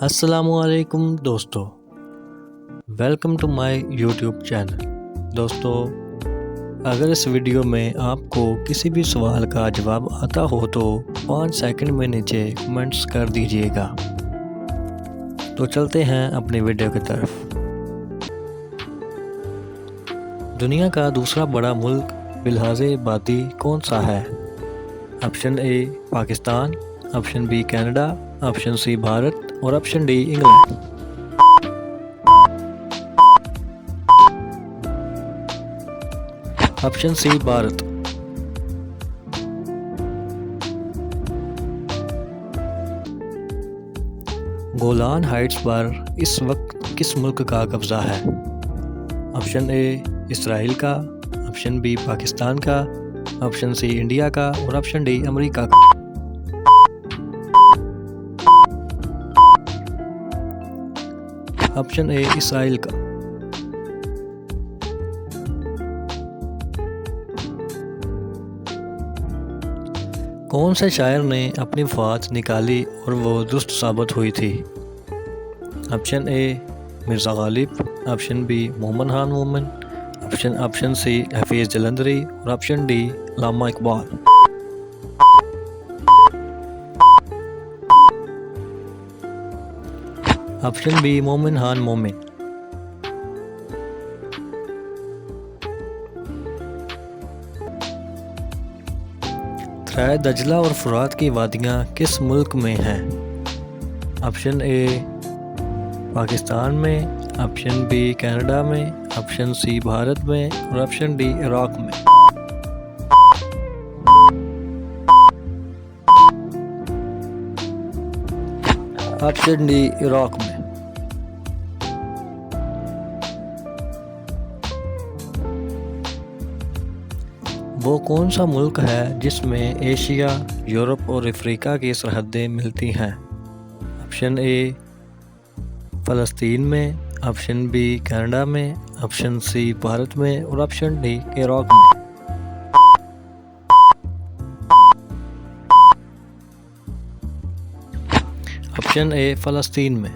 अस्सलामुअलैकुम दोस्तों, welcome to my YouTube channel. दोस्तों, अगर इस वीडियो में आपको किसी भी सवाल का जवाब आता हो तो 5 सेकंड में नीचे कमेंट्स कर दीजिएगा। तो चलते हैं अपनी वीडियो की तरफ। दुनिया का दूसरा बड़ा मुल्क बिलहाज़े आबादी कौन सा है? Option A Pakistan, option B Canada, option C Bharat और option D England. Option C Bharat. Golan Heights पर इस वक्त किस मुल्क का कब्जा है? ऑप्शन ए इसराइल का, ऑप्शन बी पाकिस्तान का, ऑप्शन सी इंडिया का और ऑप्शन डी अमेरिका का। ऑप्शन ए इसराइल का। कौन से शायर ने अपनी वफ़ात निकाली और वो दुरुस्त साबित हुई थी? Option A Mirza Ghalib, option B Momin Khan Momin, option C Hafeez Jalandhari और option D Allama Iqbal. Option B Momin Khan मोमिन। दजला और फुरात की वादियाँ किस मुल्क में हैं? ऑप्शन ए पाकिस्तान में, ऑप्शन बी कनाडा में, ऑप्शन सी भारत में और ऑप्शन डी इराक में। ऑप्शन डी इराक में। वो कौन सा मुल्क है जिसमें एशिया, यूरोप और अफ्रीका की सरहदें मिलती हैं? ऑप्शन ए फ़लस्तीन में, ऑप्शन बी कनाडा में, ऑप्शन सी भारत में और ऑप्शन डी इराक में। ऑप्शन ए फ़लस्तीन में।